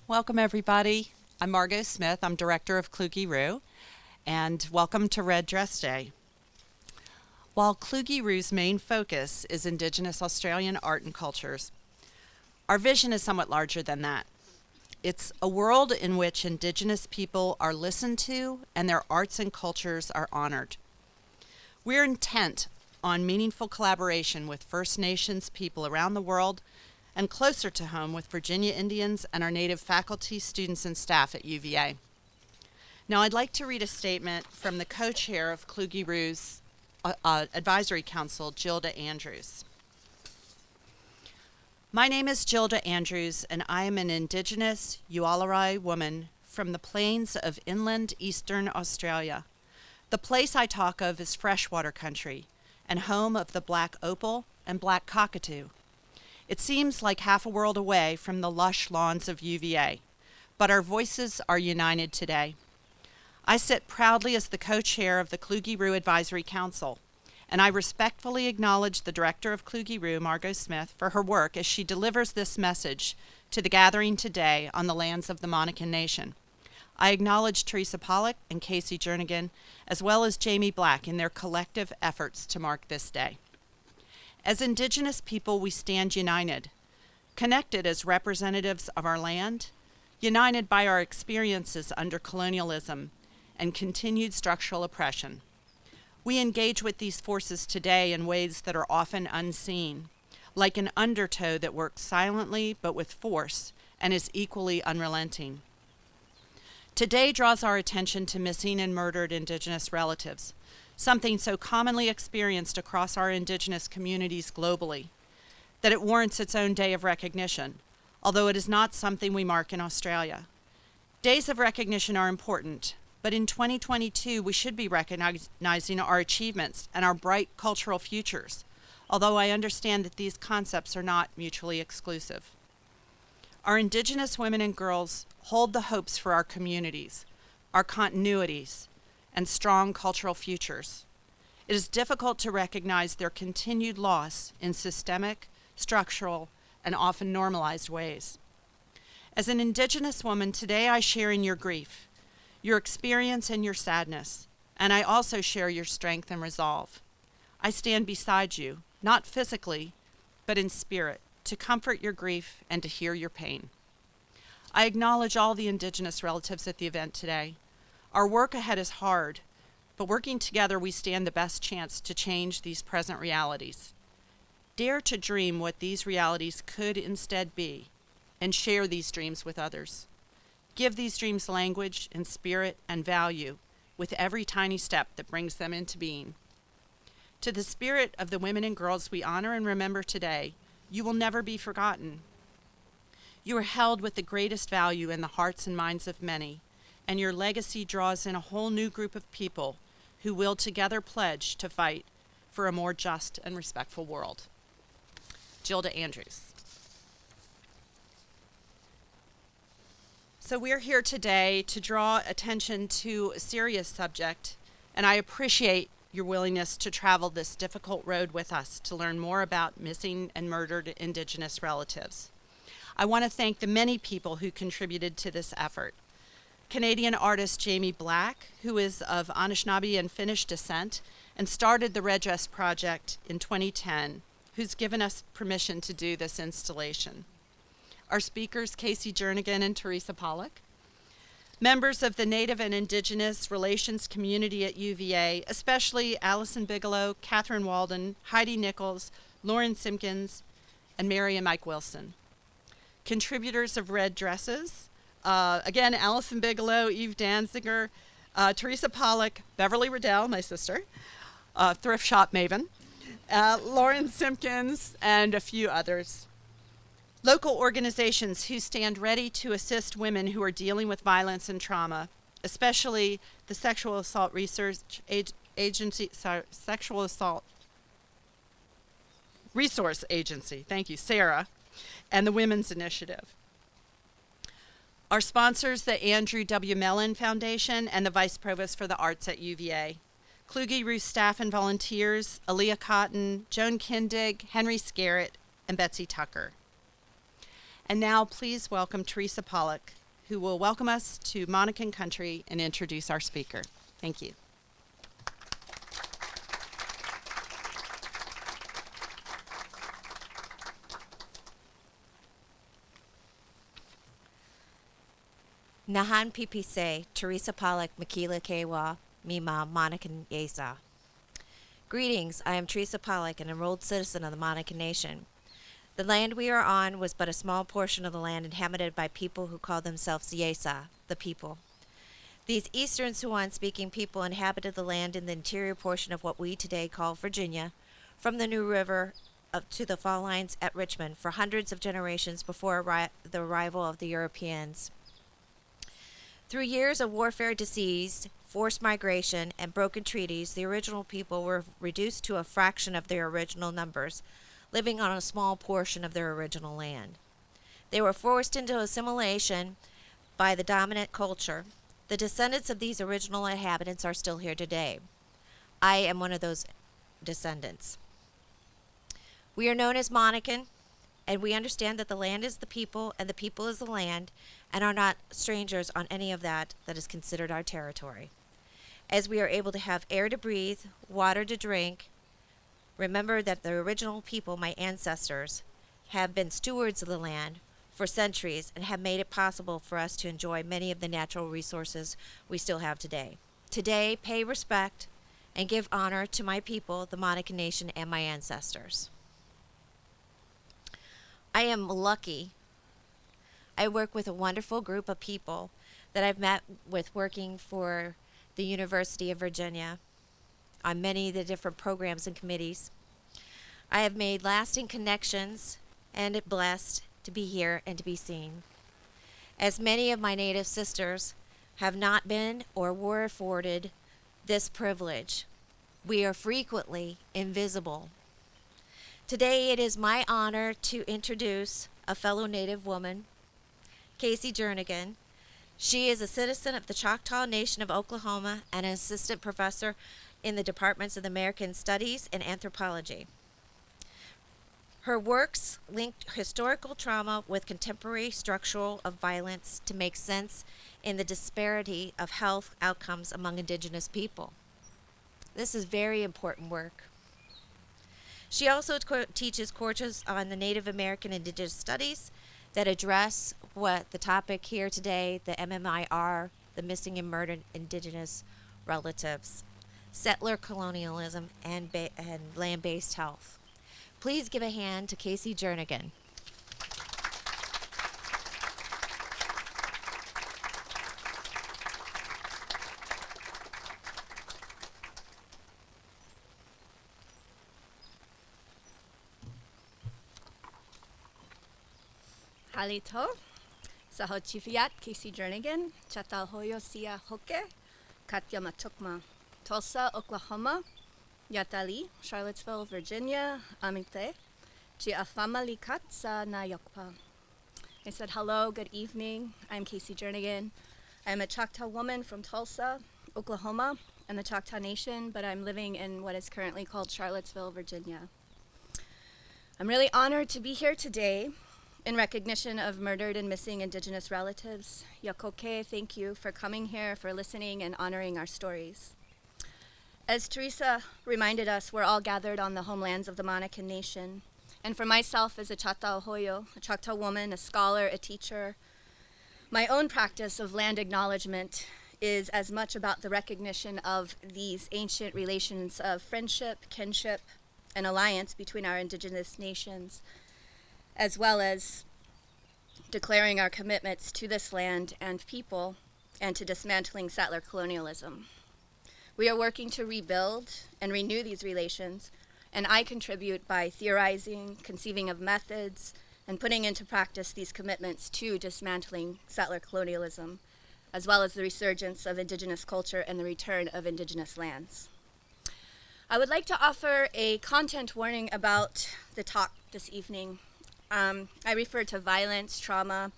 Welcome, everybody. I'm Margot Smith. I'm director of Kluge-Ruhe, and welcome to Red Dress Day. While Kluge-Ruhe's main focus is Indigenous Australian art and cultures, our vision is somewhat larger than that. It's a world in which Indigenous people are listened to and their arts and cultures are honored. We're intent on meaningful collaboration with First Nations people around the world and closer to home with Virginia Indians and our Native faculty, students, and staff at UVA. Now, I'd like to read a statement from the co-chair of Kluge-Ruhe's Advisory Council, Gilda Andrews. My name is Gilda Andrews, and I am an Indigenous Yuwalari woman from the plains of inland eastern Australia. The place I talk of is freshwater country and home of the black opal and black cockatoo. It seems like half a world away from the lush lawns of UVA, but our voices are united today. I sit proudly as the co-chair of the Kluge-Ruhe Advisory Council, and I respectfully acknowledge the director of Kluge-Ruhe, Margot Smith, for her work as she delivers this message to the gathering today on the lands of the Monacan Nation. I acknowledge Teresa Pollock and Kasey Jernigan, as well as Jamie Black, in their collective efforts to mark this day. As Indigenous people, we stand united, connected as representatives of our land, united by our experiences under colonialism and continued structural oppression. We engage with these forces today in ways that are often unseen, like an undertow that works silently but with force and is equally unrelenting. Today draws our attention to missing and murdered Indigenous relatives, something so commonly experienced across our Indigenous communities globally, that it warrants its own day of recognition, although it is not something we mark in Australia. Days of recognition are important, but in 2022 we should be recognizing our achievements and our bright cultural futures, although I understand that these concepts are not mutually exclusive. Our Indigenous women and girls hold the hopes for our communities, our continuities, and strong cultural futures. It is difficult to recognize their continued loss in systemic, structural, and often normalized ways. As an Indigenous woman, today I share in your grief, your experience and your sadness, and I also share your strength and resolve. I stand beside you, not physically, but in spirit, to comfort your grief and to hear your pain. I acknowledge all the Indigenous relatives at the event today. Our work ahead is hard, but working together we stand the best chance to change these present realities. Dare to dream what these realities could instead be, and share these dreams with others. Give these dreams language and spirit and value with every tiny step that brings them into being. To the spirit of the women and girls we honor and remember today, you will never be forgotten. You are held with the greatest value in the hearts and minds of many, and your legacy draws in a whole new group of people who will together pledge to fight for a more just and respectful world. Gilda Andrews. So we're here today to draw attention to a serious subject, and I appreciate your willingness to travel this difficult road with us to learn more about missing and murdered Indigenous relatives. I want to thank the many people who contributed to this effort. Canadian artist Jamie Black, who is of Anishinaabe and Finnish descent and started the Red Dress Project in 2010, who's given us permission to do this installation. Our speakers, Kasey Jernigan and Teresa Pollock. Members of the Native and Indigenous Relations community at UVA, especially Allison Bigelow, Catherine Walden, Heidi Nichols, Lauren Simpkins, and Mary and Mike Wilson. Contributors of Red Dresses, again, Allison Bigelow, Eve Danziger, Teresa Pollock, Beverly Riddell, my sister, thrift shop maven, Lauren Simpkins, and a few others. Local organizations who stand ready to assist women who are dealing with violence and trauma, especially the Sexual Assault Research Agency, Sexual Assault Resource Agency, thank you, Sarah, and the Women's Initiative. Our sponsors, the Andrew W. Mellon Foundation and the Vice Provost for the Arts at UVA. Kluge-Ruhe staff and volunteers, Aaliyah Cotton, Joan Kindig, Henry Scarrett, and Betsy Tucker. And now please welcome Teresa Pollock, who will welcome us to Monacan country and introduce our speaker. Thank you. Nahan Pipise, Teresa Pollock, Makila Kewa, Mima, Monacan Yesa. Greetings, I am Teresa Pollock, an enrolled citizen of the Monacan Nation. The land we are on was but a small portion of the land inhabited by people who called themselves Yesa, the people. These Eastern Siouan-speaking people inhabited the land in the interior portion of what we today call Virginia, from the New River up to the fall lines at Richmond for hundreds of generations before the arrival of the Europeans. Through years of warfare, disease, forced migration, and broken treaties, the original people were reduced to a fraction of their original numbers, living on a small portion of their original land. They were forced into assimilation by the dominant culture. The descendants of these original inhabitants are still here today. I am one of those descendants. We are known as Monacan, and we understand that the land is the people and the people is the land, and are not strangers on any of that is considered our territory. As we are able to have air to breathe, water to drink, remember that the original people, my ancestors, have been stewards of the land for centuries and have made it possible for us to enjoy many of the natural resources we still have today. Today, pay respect and give honor to my people, the Monacan Nation, and my ancestors. I am lucky. I work with a wonderful group of people that I've met with working for the University of Virginia on many of the different programs and committees. I have made lasting connections and blessed to be here and to be seen. As many of my Native sisters have not been or were afforded this privilege, we are frequently invisible. Today it is my honor to introduce a fellow Native woman, Kasey Jernigan. She is a citizen of the Choctaw Nation of Oklahoma and an assistant professor in the departments of the American Studies and Anthropology. Her works linked historical trauma with contemporary structural of violence to make sense in the disparity of health outcomes among Indigenous people. This is very important work. She also teaches courses on the Native American Indigenous Studies that address what the topic here today, the MMIR, the missing and murdered Indigenous relatives, settler colonialism, and land-based health. Please give a hand to Kasey Jernigan. Halito, Sahochifiat, Kasey Jernigan, Chatalhoyo Sia Hoke, Katya Matukma, Tulsa, Oklahoma, Yatali, Charlottesville, Virginia, Amite, Chiafamalikat Sa Nayokpa. I said hello, good evening. I'm Kasey Jernigan. I'm a Choctaw woman from Tulsa, Oklahoma, and the Choctaw Nation, but I'm living in what is currently called Charlottesville, Virginia. I'm really honored to be here today in recognition of murdered and missing Indigenous relatives. Yakoke, thank you for coming here, for listening and honoring our stories. As Teresa reminded us, we're all gathered on the homelands of the Monacan Nation. And for myself as a Choctaw Hoyo, a Choctaw woman, a scholar, a teacher, my own practice of land acknowledgement is as much about the recognition of these ancient relations of friendship, kinship, and alliance between our Indigenous nations, as well as declaring our commitments to this land and people and to dismantling settler colonialism. We are working to rebuild and renew these relations, and I contribute by theorizing, conceiving of methods, and putting into practice these commitments to dismantling settler colonialism, as well as the resurgence of Indigenous culture and the return of Indigenous lands. I would like to offer a content warning about the talk this evening. I refer to violence, trauma,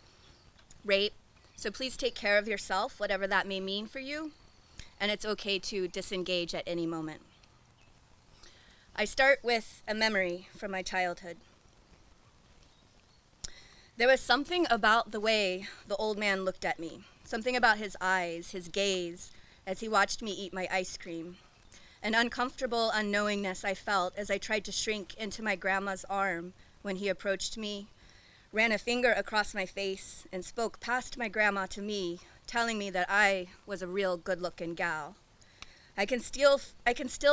rape, so please take care of yourself, whatever that may mean for you, and it's okay to disengage at any moment. I start with a memory from my childhood. There was something about the way the old man looked at me, something about his eyes, his gaze, as he watched me eat my ice cream. An uncomfortable unknowingness I felt as I tried to shrink into my grandma's arm when he approached me, ran a finger across my face, and spoke past my grandma to me, telling me that I was a real good-looking gal. I can still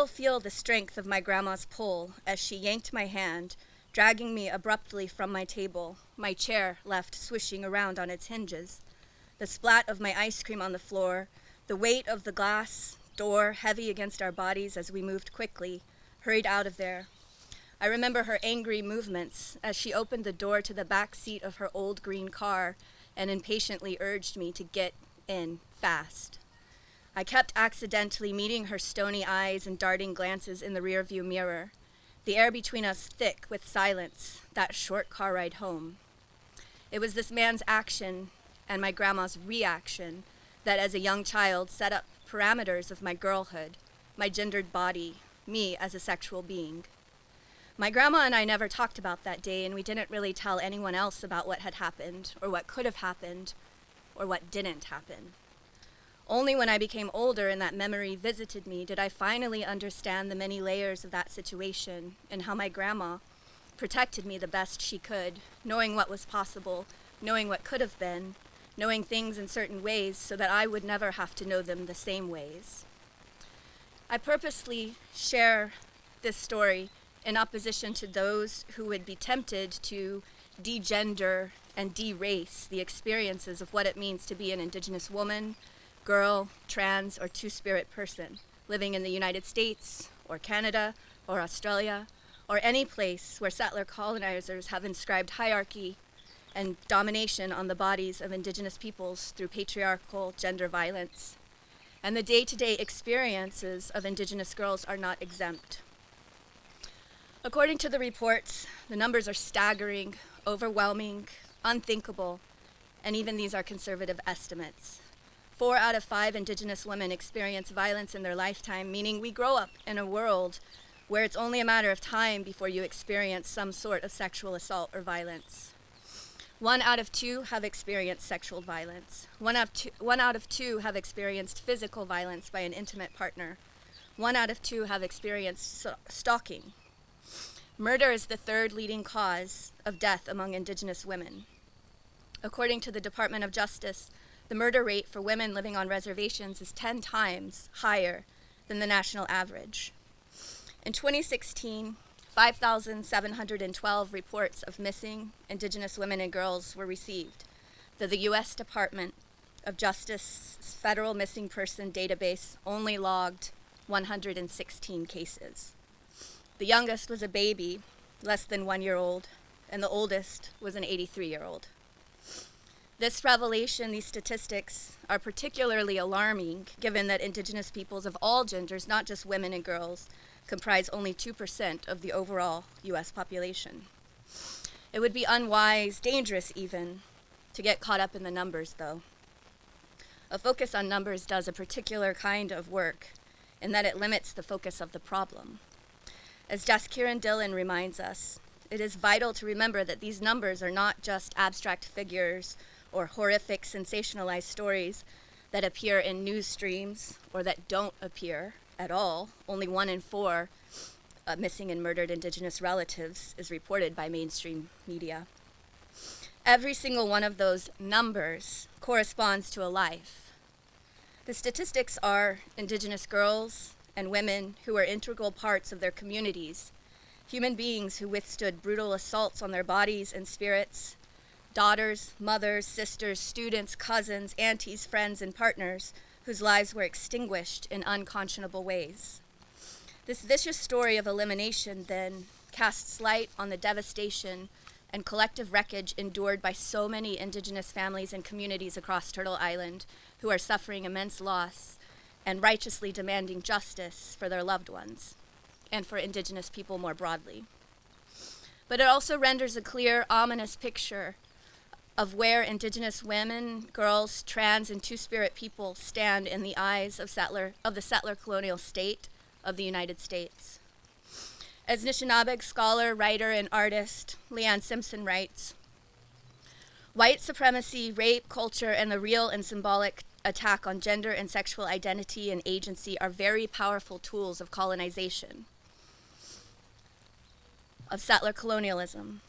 feel the strength of my grandma's pull as she yanked my hand, dragging me abruptly from my table, my chair left swishing around on its hinges, the splat of my ice cream on the floor, the weight of the glass door heavy against our bodies as we moved quickly, hurried out of there. I remember her angry movements as she opened the door to the back seat of her old green car and impatiently urged me to get in fast. I kept accidentally meeting her stony eyes and darting glances in the rearview mirror, the air between us thick with silence, that short car ride home. It was this man's action and my grandma's reaction that as a young child set up parameters of my girlhood, my gendered body, me as a sexual being. My grandma and I never talked about that day, and we didn't really tell anyone else about what had happened, or what could have happened, or what didn't happen. Only when I became older and that memory visited me did I finally understand the many layers of that situation and how my grandma protected me the best she could, knowing what was possible, knowing what could have been, knowing things in certain ways so that I would never have to know them the same ways. I purposely share this story in opposition to those who would be tempted to degender and derace the experiences of what it means to be an Indigenous woman, girl, trans, or two-spirit person living in the United States, or Canada, or Australia, or any place where settler colonizers have inscribed hierarchy and domination on the bodies of Indigenous peoples through patriarchal gender violence. And the day-to-day experiences of Indigenous girls are not exempt. According to the reports, the numbers are staggering, overwhelming, unthinkable, and even these are conservative estimates. 4 out of 5 Indigenous women experience violence in their lifetime, meaning we grow up in a world where it's only a matter of time before you experience some sort of sexual assault or violence. 1 out of 2 have experienced sexual violence. 1 out of 2 have experienced physical violence by an intimate partner. 1 out of 2 have experienced stalking. Murder is the 3rd leading cause of death among Indigenous women. According to the Department of Justice, the murder rate for women living on reservations is 10 times higher than the national average. In 2016, 5,712 reports of missing Indigenous women and girls were received, though the U.S. Department of Justice's Federal Missing Person Database only logged 116 cases. The youngest was a baby, less than 1 year old, and the oldest was an 83-year-old. This revelation, these statistics, are particularly alarming given that Indigenous peoples of all genders, not just women and girls, comprise only 2% of the overall U.S. population. It would be unwise, dangerous even, to get caught up in the numbers, though. A focus on numbers does a particular kind of work in that it limits the focus of the problem. As Kieran Dillon reminds us, it is vital to remember that these numbers are not just abstract figures or horrific sensationalized stories that appear in news streams or that don't appear at all. Only 1 in 4 missing and murdered Indigenous relatives is reported by mainstream media. Every single one of those numbers corresponds to a life. The statistics are Indigenous girls and women who are integral parts of their communities, human beings who withstood brutal assaults on their bodies and spirits, daughters, mothers, sisters, students, cousins, aunties, friends, and partners whose lives were extinguished in unconscionable ways. This vicious story of elimination, then, casts light on the devastation and collective wreckage endured by so many Indigenous families and communities across Turtle Island who are suffering immense loss and righteously demanding justice for their loved ones and for Indigenous people more broadly. But it also renders a clear, ominous picture of where Indigenous women, girls, trans, and two-spirit people stand in the eyes of the settler colonial state of the United States. As Anishinaabe scholar, writer, and artist Leanne Simpson writes, White supremacy, rape, culture, and the real and symbolic attack on gender and sexual identity and agency are very powerful tools of colonization, of settler colonialism,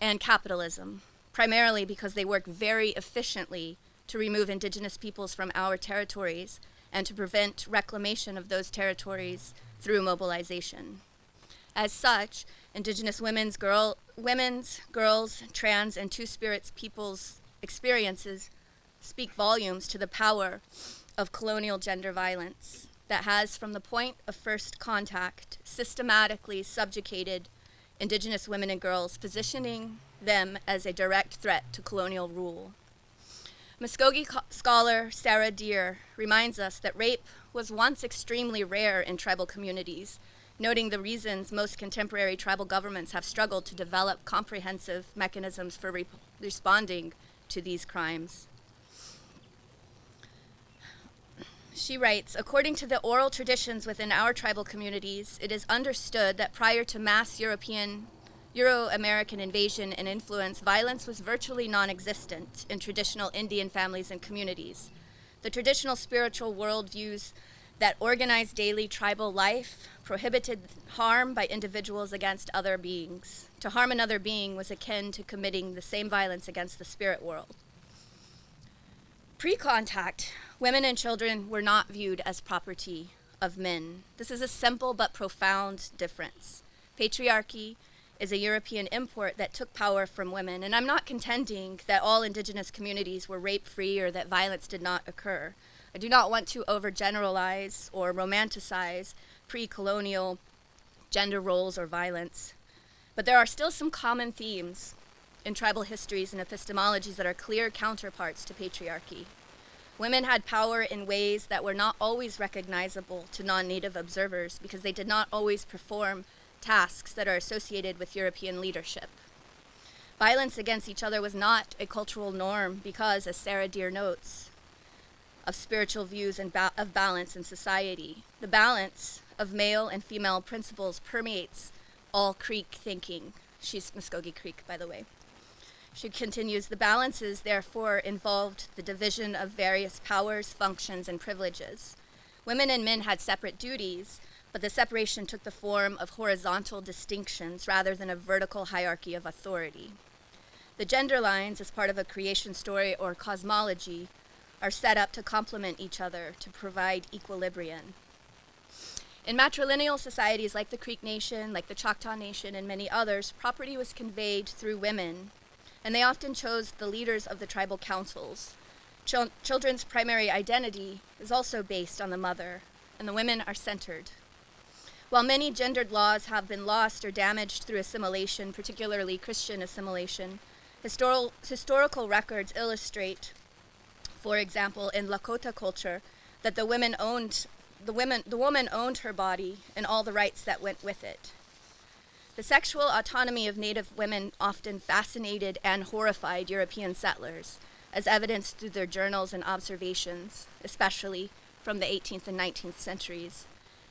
and capitalism, primarily because they work very efficiently to remove Indigenous peoples from our territories and to prevent reclamation of those territories through mobilization. As such, Indigenous women's, girls, trans, and two-spirits peoples' experiences speak volumes to the power of colonial gender violence that has, from the point of first contact, systematically subjugated Indigenous women and girls, positioning them as a direct threat to colonial rule. Muskogee scholar Sarah Deer reminds us that rape was once extremely rare in tribal communities, noting the reasons most contemporary tribal governments have struggled to develop comprehensive mechanisms for responding to these crimes. She writes, according to the oral traditions within our tribal communities, it is understood that prior to mass Euro-American invasion and influence, violence was virtually non-existent in traditional Indian families and communities. The traditional spiritual worldviews that organized daily tribal life prohibited harm by individuals against other beings. To harm another being was akin to committing the same violence against the spirit world. Pre-contact, women and children were not viewed as property of men. This is a simple but profound difference. Patriarchy is a European import that took power from women, and I'm not contending that all Indigenous communities were rape-free or that violence did not occur. I do not want to overgeneralize or romanticize pre-colonial gender roles or violence, but there are still some common themes in tribal histories and epistemologies that are clear counterparts to patriarchy. Women had power in ways that were not always recognizable to non-native observers because they did not always perform tasks that are associated with European leadership. Violence against each other was not a cultural norm because, as Sarah Deer notes, of spiritual views and of balance in society. The balance of male and female principles permeates all Creek thinking. She's Muskogee Creek, by the way. She continues, the balances therefore involved the division of various powers, functions, and privileges. Women and men had separate duties, but the separation took the form of horizontal distinctions rather than a vertical hierarchy of authority. The gender lines, as part of a creation story or cosmology, are set up to complement each other, to provide equilibrium. In matrilineal societies like the Creek Nation, like the Choctaw Nation, and many others, property was conveyed through women, and they often chose the leaders of the tribal councils. Children's primary identity is also based on the mother, and the women are centered. While many gendered laws have been lost or damaged through assimilation, particularly Christian assimilation, historical records illustrate, for example, in Lakota culture, that the woman owned her body and all the rights that went with it. The sexual autonomy of Native women often fascinated and horrified European settlers, as evidenced through their journals and observations, especially from the 18th and 19th centuries.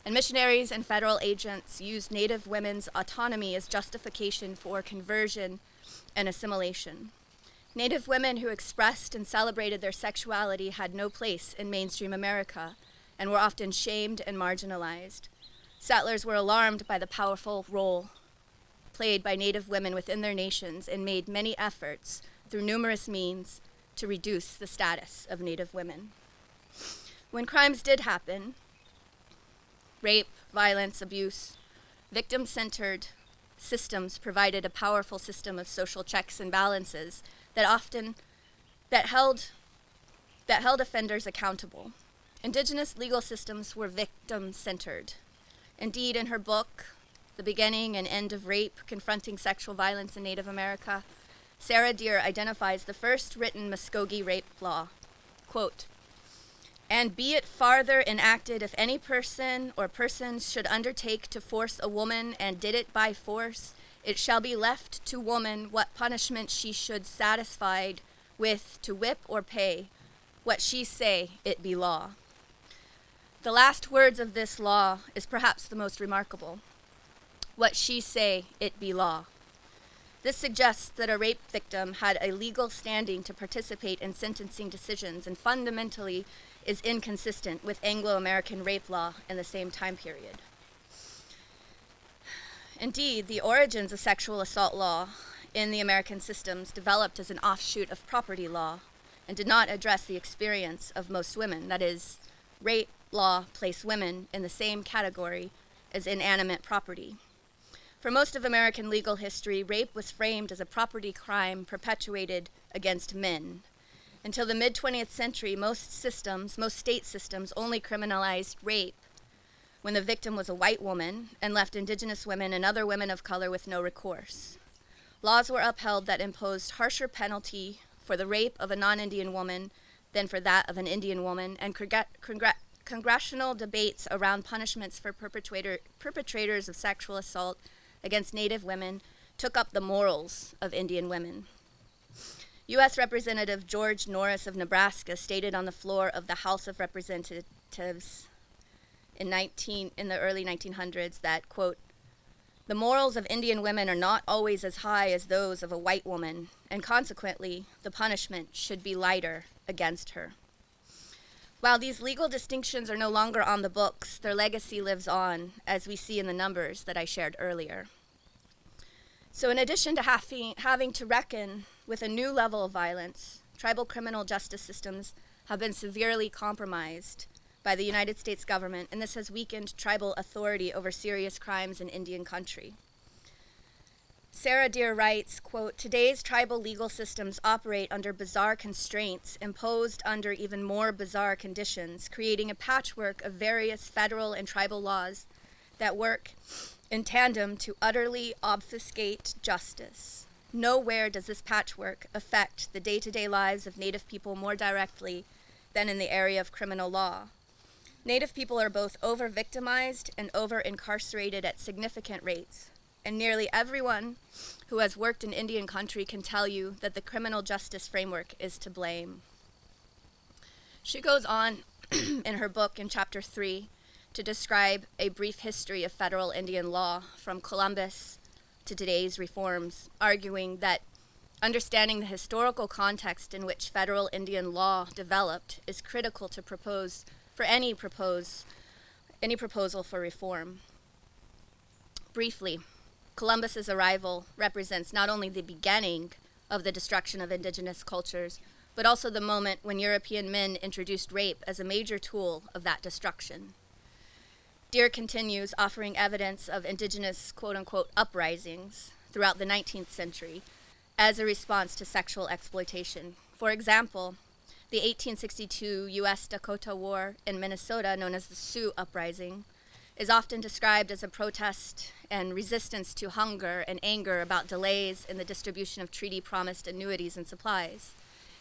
And missionaries and federal agents used Native women's autonomy as justification for conversion and assimilation. Native women who expressed and celebrated their sexuality had no place in mainstream America and were often shamed and marginalized. Settlers were alarmed by the powerful role played by Native women within their nations and made many efforts through numerous means to reduce the status of Native women. When crimes did happen, rape, violence, abuse, victim-centered systems provided a powerful system of social checks and balances that held offenders accountable. Indigenous legal systems were victim-centered. Indeed, in her book, The Beginning and End of Rape, Confronting Sexual Violence in Native America, Sarah Deer identifies the first written Muskogee rape law. Quote, and be it farther enacted, if any person or persons should undertake to force a woman and did it by force, it shall be left to woman what punishment she should satisfied with to whip or pay, what she say it be law. The last words of this law is perhaps the most remarkable. What she say it be law. This suggests that a rape victim had a legal standing to participate in sentencing decisions and fundamentally is inconsistent with Anglo-American rape law in the same time period. Indeed, the origins of sexual assault law in the American systems developed as an offshoot of property law and did not address the experience of most women. That is, rape law placed women in the same category as inanimate property. For most of American legal history, rape was framed as a property crime perpetuated against men. Until the mid-20th century, most state systems only criminalized rape when the victim was a white woman and left Indigenous women and other women of color with no recourse. Laws were upheld that imposed harsher penalty for the rape of a non-Indian woman than for that of an Indian woman, and congressional debates around punishments for perpetrators of sexual assault against Native women took up the morals of Indian women. U.S. Representative George Norris of Nebraska stated on the floor of the House of Representatives in the early 1900s that, quote, "The morals of Indian women are not always as high as those of a white woman, and consequently, the punishment should be lighter against her." While these legal distinctions are no longer on the books, their legacy lives on, as we see in the numbers that I shared earlier. So in addition to having to reckon with a new level of violence, tribal criminal justice systems have been severely compromised by the United States government, and this has weakened tribal authority over serious crimes in Indian country. Sarah Deer writes, quote, "Today's tribal legal systems operate under bizarre constraints imposed under even more bizarre conditions, creating a patchwork of various federal and tribal laws that work in tandem to utterly obfuscate justice. Nowhere does this patchwork affect the day-to-day lives of Native people more directly than in the area of criminal law. Native people are both over-victimized and over-incarcerated at significant rates, and nearly everyone who has worked in Indian country can tell you that the criminal justice framework is to blame." She goes on in her book in chapter 3 to describe a brief history of federal Indian law from Columbus to today's reforms, arguing that understanding the historical context in which federal Indian law developed is critical to any proposal for reform. Briefly, Columbus's arrival represents not only the beginning of the destruction of indigenous cultures, but also the moment when European men introduced rape as a major tool of that destruction. Deer continues, offering evidence of indigenous quote-unquote uprisings throughout the 19th century as a response to sexual exploitation. For example, the 1862 U.S. Dakota War in Minnesota, known as the Sioux Uprising, is often described as a protest and resistance to hunger and anger about delays in the distribution of treaty-promised annuities and supplies.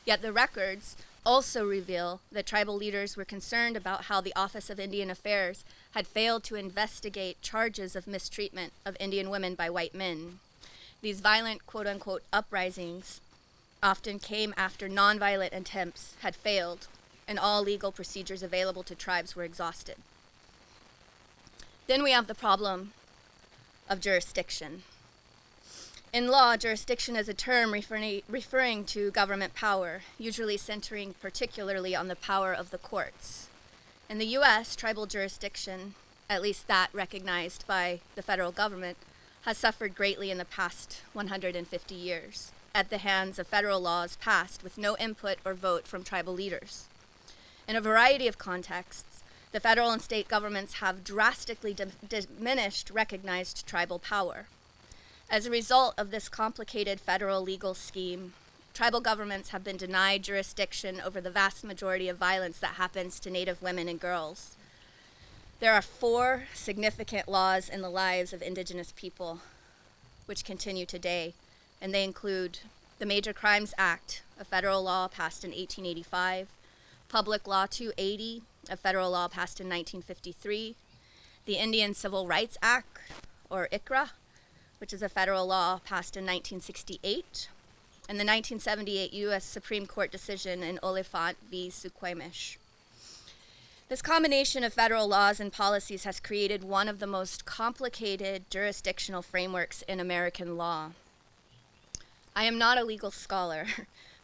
Yet the records also reveal that tribal leaders were concerned about how the Office of Indian Affairs had failed to investigate charges of mistreatment of Indian women by white men. These violent quote-unquote uprisings often came after nonviolent attempts had failed and all legal procedures available to tribes were exhausted. Then we have the problem of jurisdiction. In law, jurisdiction is a term referring to government power, usually centering particularly on the power of the courts. In the U.S., tribal jurisdiction, at least that recognized by the federal government, has suffered greatly in the past 150 years at the hands of federal laws passed with no input or vote from tribal leaders. In a variety of contexts, the federal and state governments have drastically diminished recognized tribal power. As a result of this complicated federal legal scheme, tribal governments have been denied jurisdiction over the vast majority of violence that happens to Native women and girls. There are 4 significant laws in the lives of Indigenous people which continue today, and they include the Major Crimes Act, a federal law passed in 1885, Public Law 280, a federal law passed in 1953, the Indian Civil Rights Act, or ICRA, which is a federal law passed in 1968, and the 1978 U.S. Supreme Court decision in Oliphant v. Suquamish. This combination of federal laws and policies has created one of the most complicated jurisdictional frameworks in American law. I am not a legal scholar,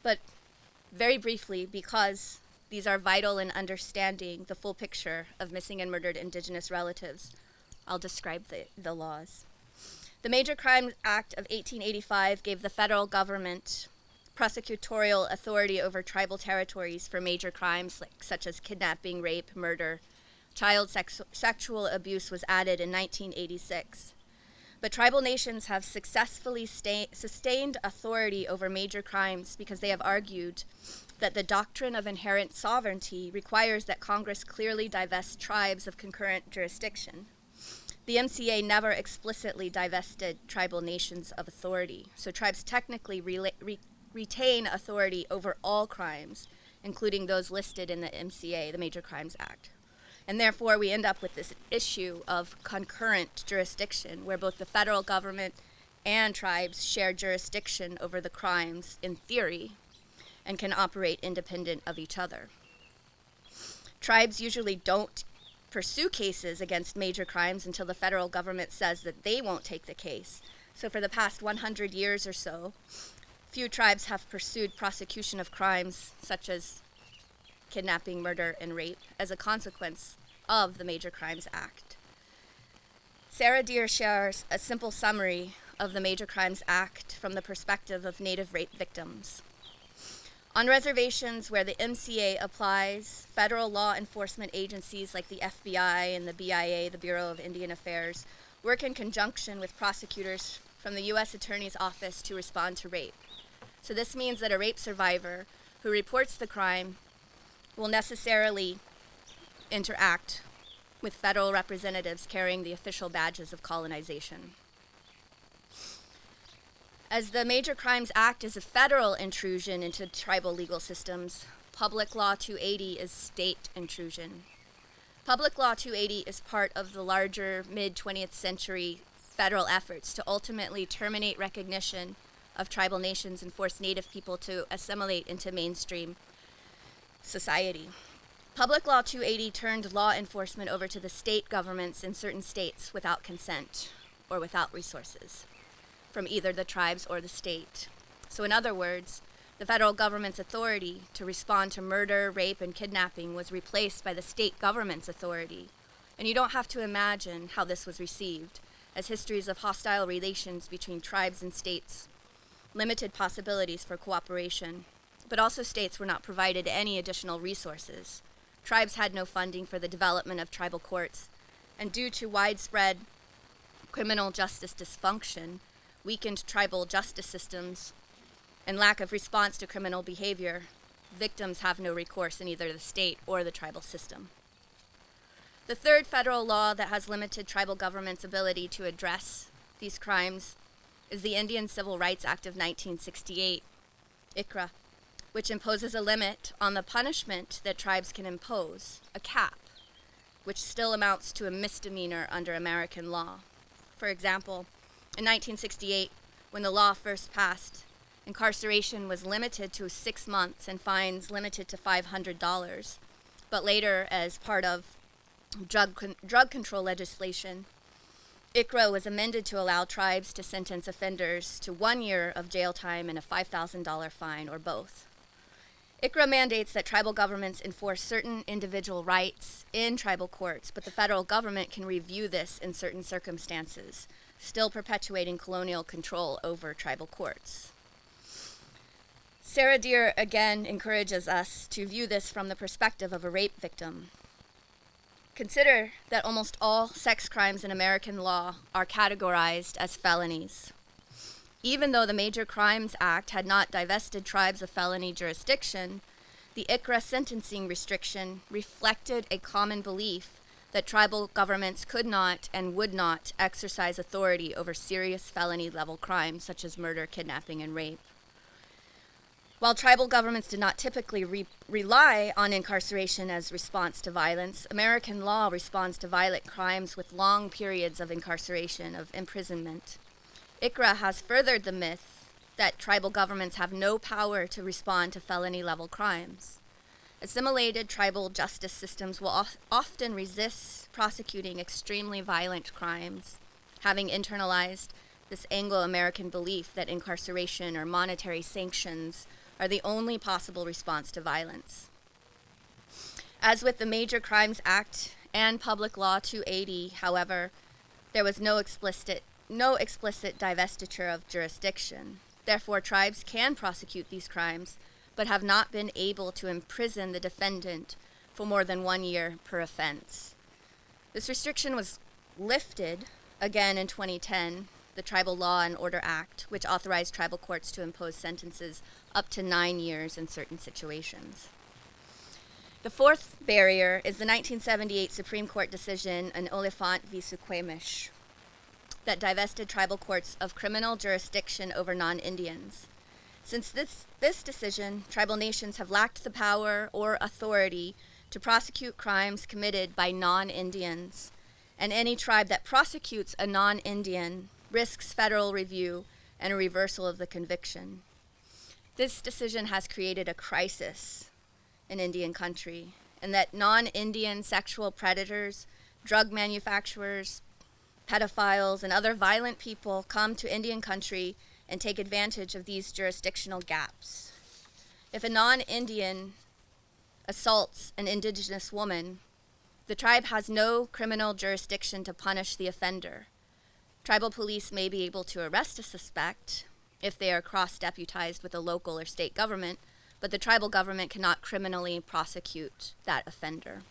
but very briefly, because these are vital in understanding the full picture of missing and murdered Indigenous relatives, I'll describe the laws. The Major Crimes Act of 1885 gave the federal government prosecutorial authority over tribal territories for major crimes such as kidnapping, rape, murder. Child sexual abuse was added in 1986. But tribal nations have successfully sustained authority over major crimes because they have argued that the doctrine of inherent sovereignty requires that Congress clearly divest tribes of concurrent jurisdiction. The MCA never explicitly divested tribal nations of authority, so tribes technically retain authority over all crimes, including those listed in the MCA, the Major Crimes Act. And therefore, we end up with this issue of concurrent jurisdiction, where both the federal government and tribes share jurisdiction over the crimes in theory and can operate independent of each other. Tribes usually don't pursue cases against major crimes until the federal government says that they won't take the case. So for the past 100 years or so, few tribes have pursued prosecution of crimes such as kidnapping, murder, and rape as a consequence of the Major Crimes Act. Sarah Deer shares a simple summary of the Major Crimes Act from the perspective of Native rape victims. On reservations where the MCA applies, federal law enforcement agencies like the FBI and the BIA, the Bureau of Indian Affairs, work in conjunction with prosecutors from the U.S. Attorney's Office to respond to rape. So this means that a rape survivor who reports the crime will necessarily interact with federal representatives carrying the official badges of colonization. As the Major Crimes Act is a federal intrusion into tribal legal systems, Public Law 280 is state intrusion. Public Law 280 is part of the larger mid-20th century federal efforts to ultimately terminate recognition of tribal nations and force Native people to assimilate into mainstream society. Public Law 280 turned law enforcement over to the state governments in certain states without consent or without resources from either the tribes or the state. So in other words, the federal government's authority to respond to murder, rape, and kidnapping was replaced by the state government's authority. And you don't have to imagine how this was received, as histories of hostile relations between tribes and states limited possibilities for cooperation, but also states were not provided any additional resources. Tribes had no funding for the development of tribal courts, and due to widespread criminal justice dysfunction, weakened tribal justice systems, and lack of response to criminal behavior, victims have no recourse in either the state or the tribal system. The third federal law that has limited tribal government's ability to address these crimes is the Indian Civil Rights Act of 1968, ICRA, which imposes a limit on the punishment that tribes can impose, a cap, which still amounts to a misdemeanor under American law. For example, in 1968, when the law first passed, incarceration was limited to 6 months and fines limited to $500. But later, as part of drug control legislation, ICRA was amended to allow tribes to sentence offenders to 1 year of jail time and a $5,000 fine, or both. ICRA mandates that tribal governments enforce certain individual rights in tribal courts, but the federal government can review this in certain circumstances, still perpetuating colonial control over tribal courts. Sarah Deer again encourages us to view this from the perspective of a rape victim. Consider that almost all sex crimes in American law are categorized as felonies. Even though the Major Crimes Act had not divested tribes of felony jurisdiction, the ICRA sentencing restriction reflected a common belief that tribal governments could not and would not exercise authority over serious felony-level crimes such as murder, kidnapping, and rape. While tribal governments did not typically rely on incarceration as response to violence, American law responds to violent crimes with long periods of incarceration, of imprisonment. ICRA has furthered the myth that tribal governments have no power to respond to felony-level crimes. Assimilated tribal justice systems will often resist prosecuting extremely violent crimes, having internalized this Anglo-American belief that incarceration or monetary sanctions are the only possible response to violence. As with the Major Crimes Act and Public Law 280, however, there was no explicit divestiture of jurisdiction. Therefore, tribes can prosecute these crimes, but have not been able to imprison the defendant for more than 1 year per offense. This restriction was lifted again in 2010, the Tribal Law and Order Act, which authorized tribal courts to impose sentences up to 9 years in certain situations. The fourth barrier is the 1978 Supreme Court decision in Oliphant v. Suquamish that divested tribal courts of criminal jurisdiction over non-Indians. Since this decision, tribal nations have lacked the power or authority to prosecute crimes committed by non-Indians, and any tribe that prosecutes a non-Indian risks federal review and a reversal of the conviction. This decision has created a crisis in Indian country, and that non-Indian sexual predators, drug manufacturers, pedophiles, and other violent people come to Indian country and take advantage of these jurisdictional gaps. If a non-Indian assaults an Indigenous woman, the tribe has no criminal jurisdiction to punish the offender. Tribal police may be able to arrest a suspect if they are cross-deputized with a local or state government, but the tribal government cannot criminally prosecute that offender.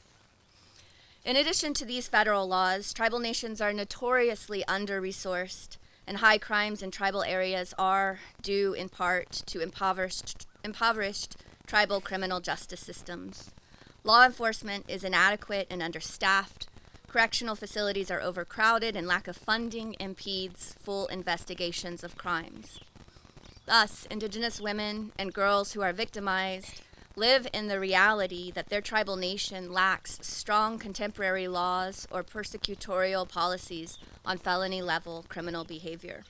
In addition to these federal laws, tribal nations are notoriously under-resourced, and high crimes in tribal areas are due in part to impoverished tribal criminal justice systems. Law enforcement is inadequate and understaffed. Correctional facilities are overcrowded, and lack of funding impedes full investigations of crimes. Thus, Indigenous women and girls who are victimized live in the reality that their tribal nation lacks strong contemporary laws or persecutorial policies on felony-level criminal behavior.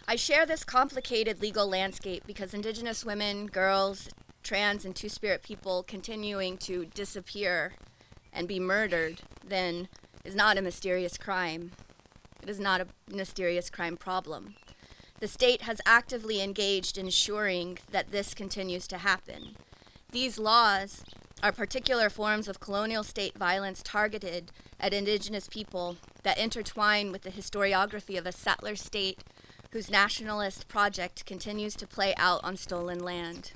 I share this complicated legal landscape because Indigenous women, girls, trans, and two-spirit people continuing to disappear and be murdered then is not a mysterious crime. It is not a mysterious crime problem. The state has actively engaged in ensuring that this continues to happen. These laws are particular forms of colonial state violence targeted at Indigenous people that intertwine with the historiography of a settler state whose nationalist project continues to play out on stolen land.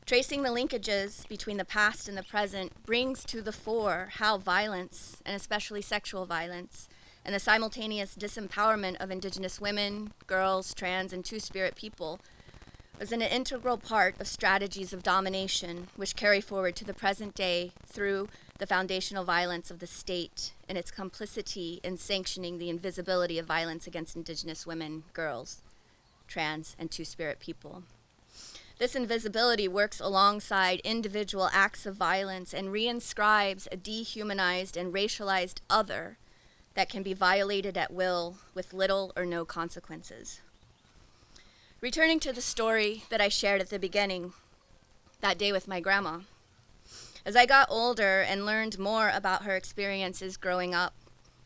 Tracing the linkages between the past and the present brings to the fore how violence, and especially sexual violence, and the simultaneous disempowerment of Indigenous women, girls, trans, and two-spirit people is an integral part of strategies of domination which carry forward to the present day through the foundational violence of the state and its complicity in sanctioning the invisibility of violence against Indigenous women, girls, trans, and two-spirit people. This invisibility works alongside individual acts of violence and reinscribes a dehumanized and racialized other that can be violated at will with little or no consequences. Returning to the story that I shared at the beginning, that day with my grandma. As I got older and learned more about her experiences growing up,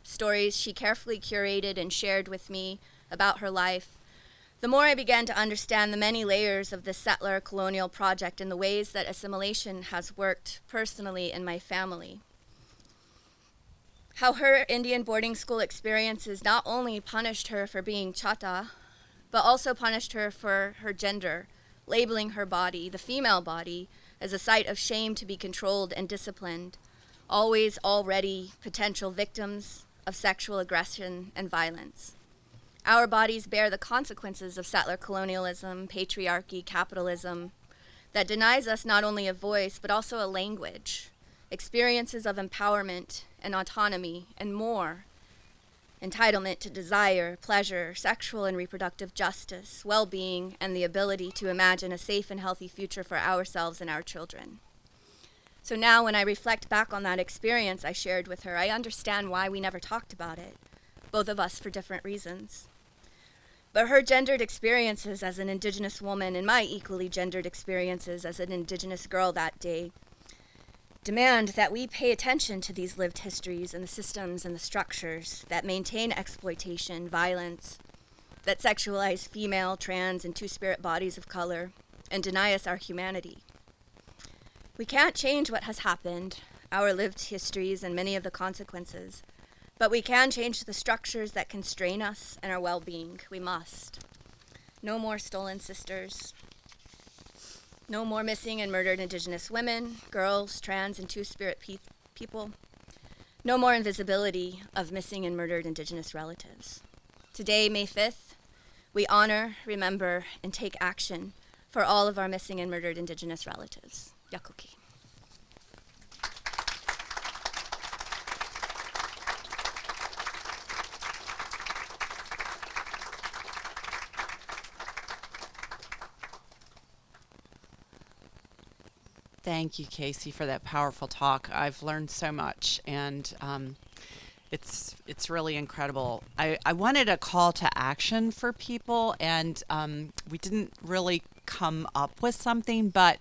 stories she carefully curated and shared with me about her life, the more I began to understand the many layers of the settler colonial project and the ways that assimilation has worked personally in my family. How her Indian boarding school experiences not only punished her for being Choctaw, but also punished her for her gender, labeling her body, the female body, as a site of shame to be controlled and disciplined, always already potential victims of sexual aggression and violence. Our bodies bear the consequences of settler colonialism, patriarchy, capitalism, that denies us not only a voice, but also a language, experiences of empowerment and autonomy, and more. Entitlement to desire, pleasure, sexual and reproductive justice, well-being, and the ability to imagine a safe and healthy future for ourselves and our children. So now when I reflect back on that experience I shared with her, I understand why we never talked about it, both of us for different reasons. But her gendered experiences as an Indigenous woman and my equally gendered experiences as an Indigenous girl that day demand that we pay attention to these lived histories and the systems and the structures that maintain exploitation, violence, that sexualize female, trans, and two-spirit bodies of color and deny us our humanity. We can't change what has happened, our lived histories, and many of the consequences, but we can change the structures that constrain us and our well-being. We must. No more stolen sisters. No more missing and murdered Indigenous women, girls, trans, and two-spirit people. No more invisibility of missing and murdered Indigenous relatives. Today, May 5th, we honor, remember, and take action for all of our missing and murdered Indigenous relatives. Yakuki. Thank you, Kasey, for that powerful talk. I've learned so much, and it's really incredible. I wanted a call to action for people, and we didn't really come up with something, but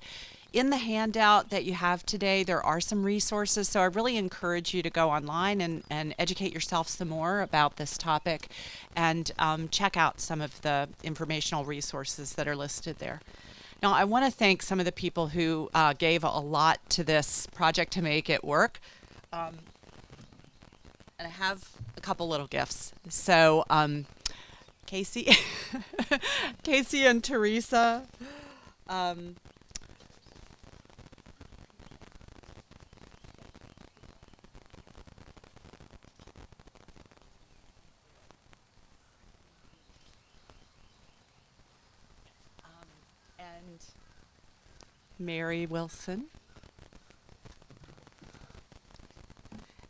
in the handout that you have today, there are some resources, so I really encourage you to go online and educate yourself some more about this topic, and check out some of the informational resources that are listed there. Now, I want to thank some of the people who gave a lot to this project to make it work. And I have a couple little gifts. So, Kasey, Kasey and Teresa, and Mary Wilson.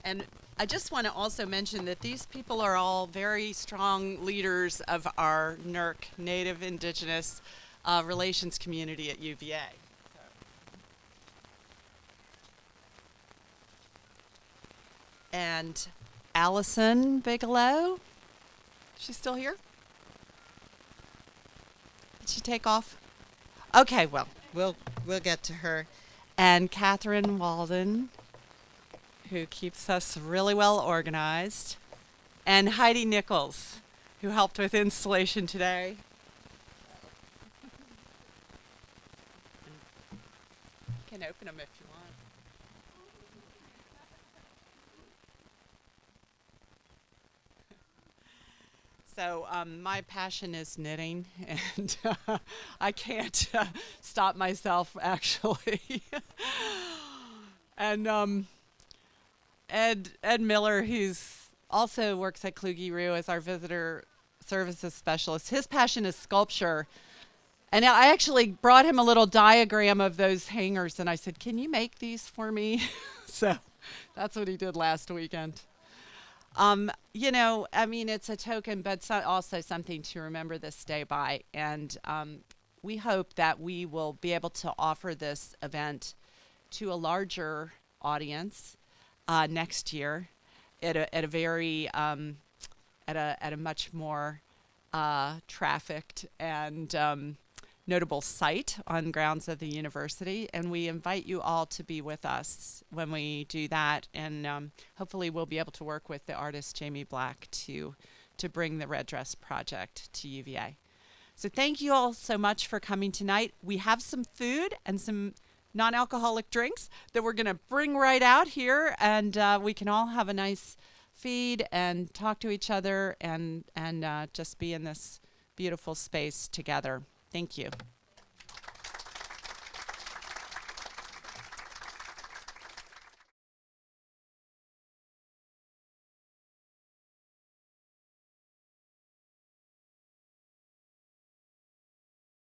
And I just want to also mention that these people are all very strong leaders of our NERC, Native Indigenous Relations community at UVA. And Allison Bigelow, she's still here? Did she take off? Okay, well, we'll get to her. And Catherine Walden, who keeps us really well organized, and Heidi Nichols, who helped with installation today. You can open them if you want. So my passion is knitting, and I can't stop myself, actually. And Ed Miller, who's also works at Kluge-Ruhe as our visitor services specialist, his passion is sculpture. And I actually brought him a little diagram of those hangers, and I said, "Can you make these for me?" So that's what he did last weekend. You know, I mean, it's a token, but it's also something to remember this day by. And we hope that we will be able to offer this event to a larger audience next year at a very at a much more trafficked and notable site on grounds of the university, and we invite you all to be with us when we do that, and hopefully we'll be able to work with the artist Jamie Black to bring the Red Dress Project to UVA. So thank you all so much for coming tonight. We have some food and some non-alcoholic drinks that we're going to bring right out here, and we can all have a nice feed and talk to each other and just be in this beautiful space together. Thank you.